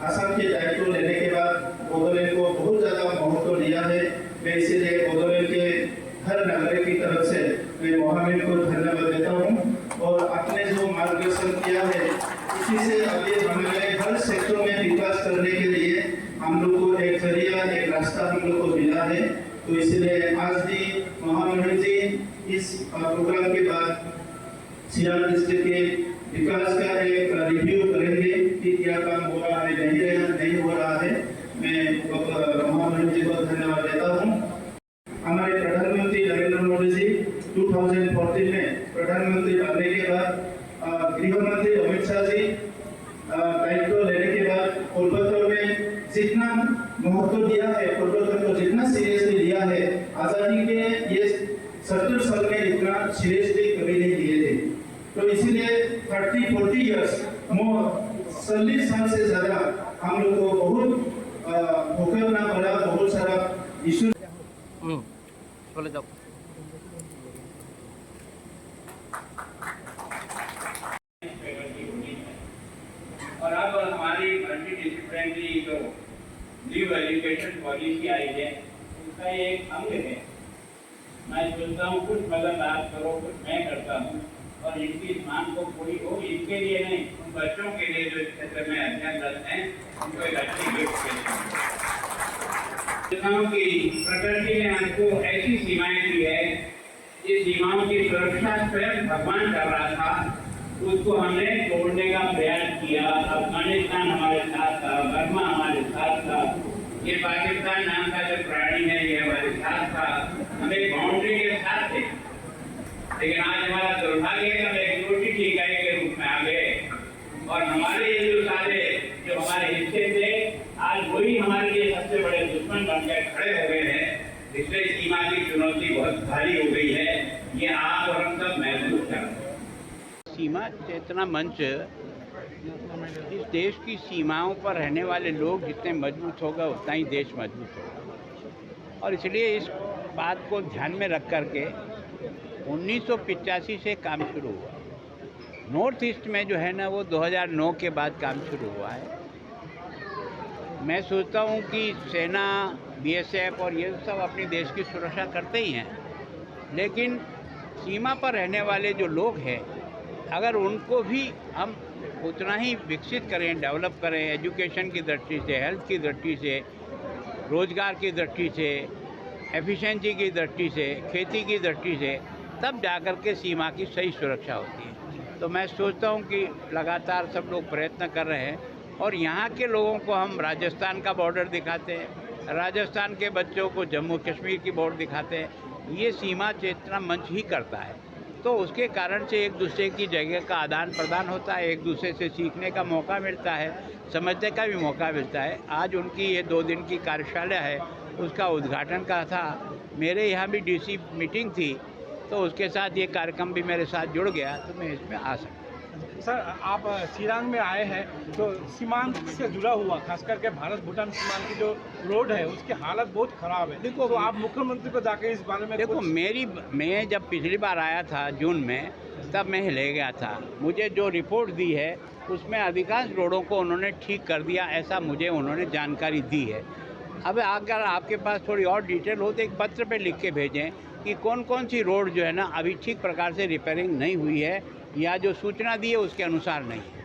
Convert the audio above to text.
असम के दायित्व लेने के बाद बोडोलैंड को बहुत ज़्यादा महत्व दिया है। मैं इसीलिए बोडोलैंड के हर नागरिक की तरफ से मैं मोहम्मद को धन्यवाद देता हूँ। और आपने जो मार्गदर्शन किया है इसी से अभी हमें हर सेक्टर में विकास करने के लिए हम लोग को एक जरिया, एक रास्ता हम लोग को मिला है। तो इसलिए आज भी मोहम्मद जी इस प्रोग्राम के बाद सियांग डिस्ट्रिक्ट के विकास का एक रिव्यू करेंगे कि क्या काम हो रहा है, नहीं हो रहा है। मैं मोहम्मद जी को धन्यवाद देता हूँ। हमारे प्रधानमंत्री नरेंद्र मोदी जी 2014 में प्रधानमंत्री बनने के बाद गृह मंत्री अमित शाह जी दायित्व लेने के बाद पूर्वोत्तर में जितना महत्व दिया है, पूर्वोत्तर को जितना सीरियसली लिया है, आजादी के ये 70 साल में इतना सीरियसली कभी नहीं लिए थे। तो इसीलिए 30-40 इयर्स 40 साल से ज़्यादा हम लोग को बहुत भुगतना पड़ा, बहुत सारा इशू। बोले जाओ। और अब हमारी मल्टी डिसिप्लिनरी जो न्यू एजुकेशन पॉलिसी आई है उसका एक अंग है। मैं सोचता हूँ कुछ मदद आप करो, कुछ मैं करता हूँ और इनकी मांग को पूरी हो। इनके लिए नहीं, उन बच्चों के लिए जो इस क्षेत्र में अध्ययनरत हैं उनको एक अच्छी गिफ्ट की प्रकृति ने हमको ऐसी सीमाएं दी है, ये सीमाओं की सुरक्षा स्वयं भगवान कर रहा था, उसको हमने तोड़ने का प्रयास किया। अफगानिस्तान हमारे साथ था, बर्मा हमारे साथ था, ये पाकिस्तान नाम का जो प्राणी है ये हमारे साथ था, हम एक बाउंड्री के साथ थे। लेकिन आज हमारा दुर्भाग्य है कि हम एक छोटी सी इकाई के रूप में आ गए और हमारे ये जो सारे जो हमारे हिस्से थे आज वही हमारे लिए सबसे बड़े दुश्मन बनकर खड़े हो गए हैं। इसलिए सीमा की चुनौती बहुत भारी हो गई है, ये आप और हम सब महसूस कर रहे हैं। सीमा चेतना मंच इस देश की सीमाओं पर रहने वाले लोग जितने मजबूत होगा उतना ही देश मजबूत होगा। और इसलिए इस बात को ध्यान में रख करके 1985 से काम शुरू हुआ। नॉर्थ ईस्ट में जो है ना वो 2009 के बाद काम शुरू हुआ है। मैं सोचता हूँ कि सेना, बीएसएफ और ये सब अपनी देश की सुरक्षा करते ही हैं, लेकिन सीमा पर रहने वाले जो लोग हैं अगर उनको भी हम उतना ही विकसित करें, डेवलप करें, एजुकेशन की दृष्टि से, हेल्थ की दृष्टि से, रोजगार की दृष्टि से, एफिशिएंसी की दृष्टि से, खेती की दृष्टि से, तब जाकर के सीमा की सही सुरक्षा होती है। तो मैं सोचता हूँ कि लगातार सब लोग प्रयत्न कर रहे हैं और यहाँ के लोगों को हम राजस्थान का बॉर्डर दिखाते हैं, राजस्थान के बच्चों को जम्मू कश्मीर की बॉर्डर दिखाते हैं। ये सीमा चेतना मंच ही करता है। तो उसके कारण से एक दूसरे की जगह का आदान प्रदान होता है, एक दूसरे से सीखने का मौका मिलता है, समझने का भी मौका मिलता है। आज उनकी ये 2 दिन की कार्यशाला है, उसका उद्घाटन का था। मेरे यहाँ भी डीसी मीटिंग थी, तो उसके साथ ये कार्यक्रम भी मेरे साथ जुड़ गया, तो मैं इसमें आ सकता। सर, आप सियांग में आए हैं तो सीमांत से जुड़ा हुआ खास करके भारत भूटान सीमांत की जो रोड है उसकी हालत बहुत ख़राब है। देखो, तो आप मुख्यमंत्री को जाके इस बारे में देखो, मैं जब पिछली बार आया था जून में, तब मैं ले गया था। मुझे जो रिपोर्ट दी है उसमें अधिकांश रोडों को उन्होंने ठीक कर दिया, ऐसा मुझे उन्होंने जानकारी दी है। अब अगर आपके पास थोड़ी और डिटेल हो तो एक पत्र पे लिख के भेजें कि कौन कौन सी रोड जो है ना अभी ठीक प्रकार से रिपेयरिंग नहीं हुई है या जो सूचना दी है उसके अनुसार नहीं है।